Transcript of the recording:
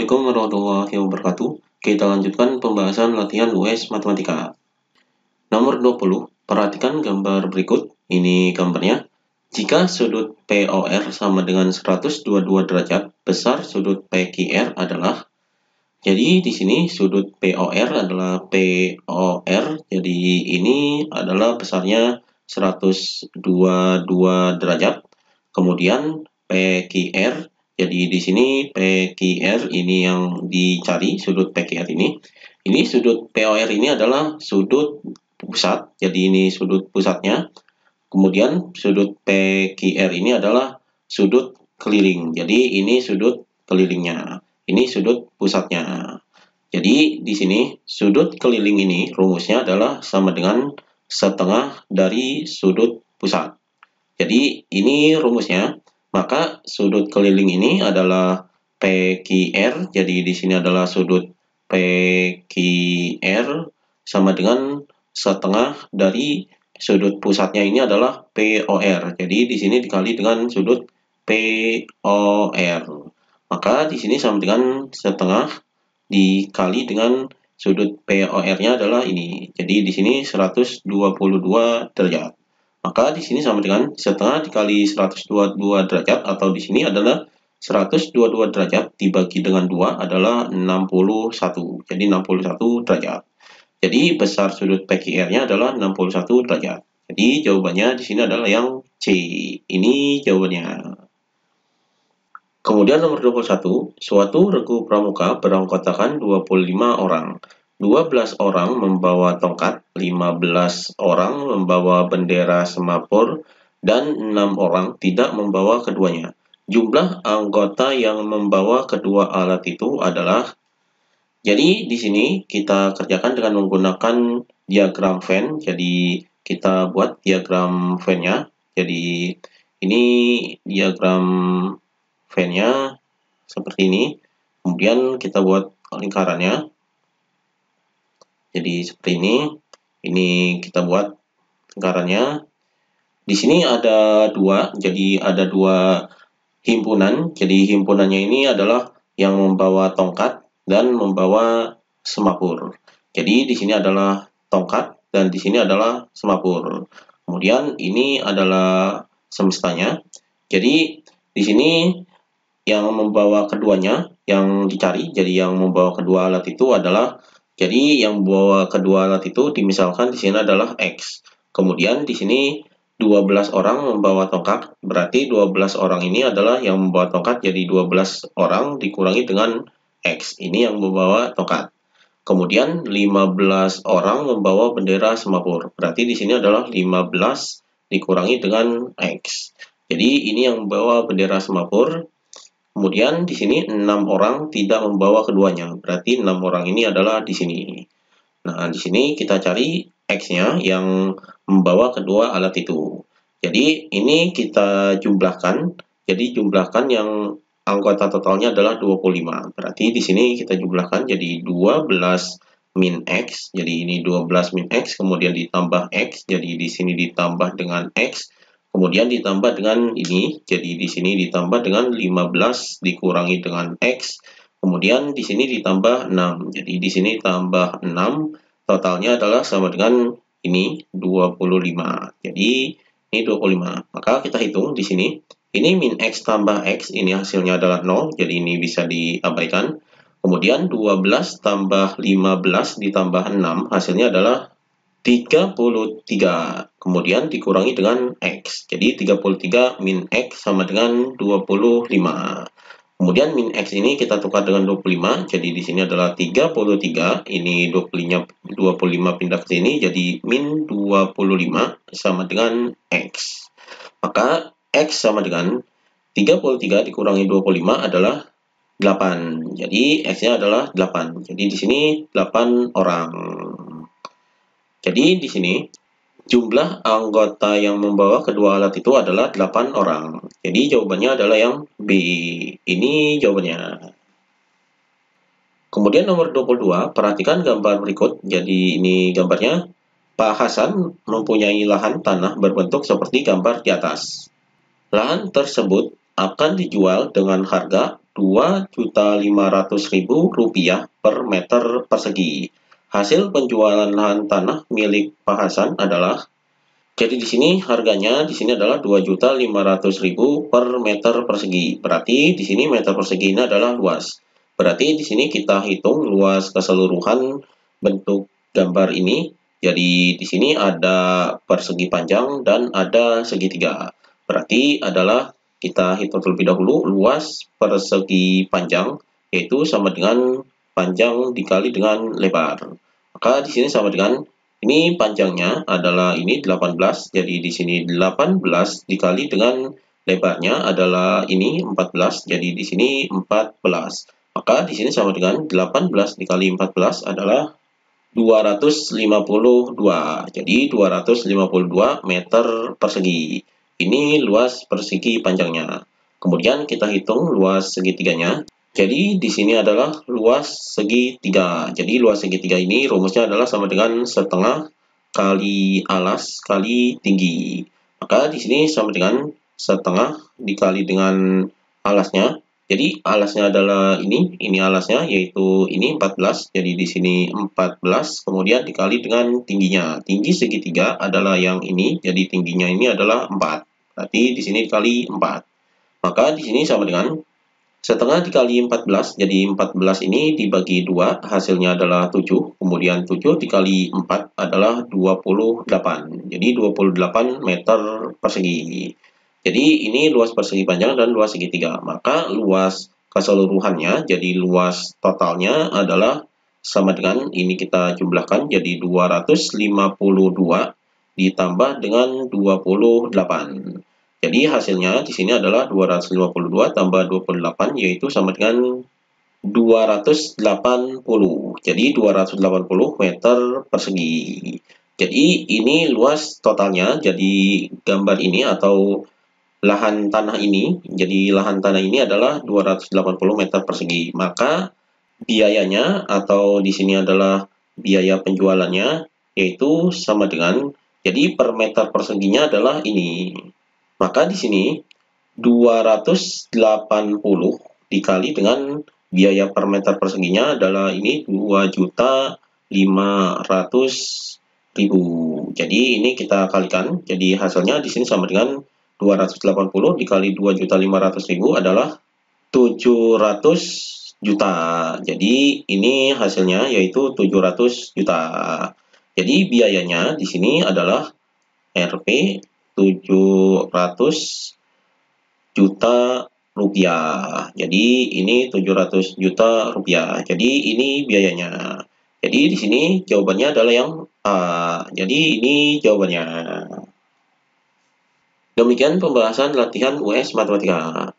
Assalamualaikum warahmatullahi wabarakatuh. Kita lanjutkan pembahasan latihan US Matematika. Nomor 20, perhatikan gambar berikut. Ini gambarnya. Jika sudut POR sama dengan 122 derajat, besar sudut PQR adalah. Jadi di sini sudut POR adalah POR. Jadi ini adalah besarnya 122 derajat. Kemudian PQR. Jadi di sini PQR ini yang dicari, sudut PQR ini. Ini sudut POR ini adalah sudut pusat. Jadi ini sudut pusatnya. Kemudian sudut PQR ini adalah sudut keliling. Jadi ini sudut kelilingnya. Ini sudut pusatnya. Jadi di sini sudut keliling ini rumusnya adalah sama dengan setengah dari sudut pusat. Jadi ini rumusnya. Maka sudut keliling ini adalah PQR. Jadi di sini adalah sudut PQR sama dengan setengah dari sudut pusatnya ini adalah POR. Jadi di sini dikali dengan sudut POR. Maka di sini sama dengan setengah dikali dengan sudut POR-nya adalah ini. Jadi di sini 122 derajat. Maka di sini sama dengan setengah dikali 122 derajat, atau di sini adalah 122 derajat dibagi dengan 2 adalah 61. Jadi 61 derajat. Jadi besar sudut PQR-nya adalah 61 derajat. Jadi jawabannya di sini adalah yang C. Ini jawabannya. Kemudian nomor 21, suatu regu pramuka beranggotakan 25 orang. 12 orang membawa tongkat, 15 orang membawa bendera semapur, dan 6 orang tidak membawa keduanya. Jumlah anggota yang membawa kedua alat itu adalah. Jadi di sini kita kerjakan dengan menggunakan diagram Venn. Jadi kita buat diagram Venn-nya. Jadi ini diagram Venn-nya seperti ini. Kemudian kita buat lingkarannya. Jadi seperti ini. Ini kita buat lingkarannya. Di sini ada dua. Jadi ada dua himpunan. Jadi himpunannya ini adalah yang membawa tongkat dan membawa semapur. Jadi di sini adalah tongkat dan di sini adalah semapur. Kemudian ini adalah semestanya. Jadi di sini yang membawa keduanya yang dicari. Jadi yang membawa kedua alat itu adalah, jadi yang membawa kedua alat itu dimisalkan di sini adalah X. Kemudian di sini 12 orang membawa tongkat, berarti 12 orang ini adalah yang membawa tongkat, jadi 12 orang dikurangi dengan X. Ini yang membawa tongkat. Kemudian 15 orang membawa bendera semapur, berarti di sini adalah 15 dikurangi dengan X. Jadi ini yang membawa bendera semapur. Kemudian di sini 6 orang tidak membawa keduanya, berarti 6 orang ini adalah di sini. Nah, di sini kita cari X-nya yang membawa kedua alat itu. Jadi ini kita jumlahkan. Jadi jumlahkan yang anggota totalnya adalah 25. Berarti di sini kita jumlahkan jadi 12 min X. Jadi ini 12 min X, kemudian ditambah X. Jadi di sini ditambah dengan X. Kemudian ditambah dengan ini. Jadi di sini ditambah dengan 15 dikurangi dengan X. Kemudian di sini ditambah 6. Jadi di sini tambah 6. Totalnya adalah sama dengan ini 25. Jadi ini 25. Maka kita hitung di sini. Ini min X tambah X, ini hasilnya adalah 0. Jadi ini bisa diabaikan. Kemudian 12 tambah 15 ditambah 6, hasilnya adalah 33. Kemudian dikurangi dengan X. Jadi 33 min X sama dengan 25. Kemudian min X ini kita tukar dengan 25. Jadi di sini adalah 33. Ini 25 pindah ke sini. Jadi min 25 sama dengan X. Maka X sama dengan 33 dikurangi 25 adalah 8. Jadi X-nya adalah 8. Jadi di sini 8 orang. Jadi di sini jumlah anggota yang membawa kedua alat itu adalah 8 orang. Jadi jawabannya adalah yang B. Ini jawabannya. Kemudian nomor 22, perhatikan gambar berikut. Jadi ini gambarnya. Pak Hasan mempunyai lahan tanah berbentuk seperti gambar di atas. Lahan tersebut akan dijual dengan harga Rp2.500.000 per meter persegi. Hasil penjualan lahan tanah milik Pak Hasan adalah, jadi di sini harganya di sini adalah 2.500.000 per meter persegi. Berarti di sini meter persegi ini adalah luas. Berarti di sini kita hitung luas keseluruhan bentuk gambar ini. Jadi di sini ada persegi panjang dan ada segitiga. Berarti adalah kita hitung terlebih dahulu luas persegi panjang, yaitu sama dengan panjang dikali dengan lebar. Maka di sini sama dengan, ini panjangnya adalah ini 18, jadi di sini 18 dikali dengan lebarnya adalah ini 14, jadi di sini 14. Maka di sini sama dengan 18 dikali 14 adalah 252. Jadi 252 meter persegi. Ini luas persegi panjangnya. Kemudian kita hitung luas segitiganya. Jadi di sini adalah luas segitiga. Jadi luas segitiga ini rumusnya adalah sama dengan setengah kali alas kali tinggi. Maka di sini sama dengan setengah dikali dengan alasnya. Jadi alasnya adalah ini alasnya, yaitu ini 14. Jadi di sini 14, kemudian dikali dengan tingginya. Tinggi segitiga adalah yang ini, jadi tingginya ini adalah 4. Berarti di sini dikali 4. Maka di sini sama dengan setengah dikali 14, jadi 14 ini dibagi 2, hasilnya adalah 7. Kemudian 7 dikali 4 adalah 28. Jadi 28 meter persegi. Jadi ini luas persegi panjang dan luas segitiga. Maka luas keseluruhannya, jadi luas totalnya adalah sama dengan, ini kita jumlahkan jadi 252 ditambah dengan 28. Jadi hasilnya di sini adalah 252 tambah 28, yaitu sama dengan 280. Jadi 280 meter persegi. Jadi ini luas totalnya, jadi gambar ini atau lahan tanah ini, jadi lahan tanah ini adalah 280 meter persegi. Maka biayanya atau di sini adalah biaya penjualannya, yaitu sama dengan, jadi per meter perseginya adalah ini. Maka di sini 280 dikali dengan biaya per meter perseginya adalah ini 2.500.000. Jadi ini kita kalikan. Jadi hasilnya di sini sama dengan 280 dikali 2.500.000 adalah 700 juta. Jadi ini hasilnya yaitu 700 juta. Jadi biayanya di sini adalah Rp 700 juta rupiah. Jadi ini 700 juta rupiah. Jadi ini biayanya. Jadi di sini jawabannya adalah yang A. Jadi ini jawabannya. Demikian pembahasan latihan US Matematika.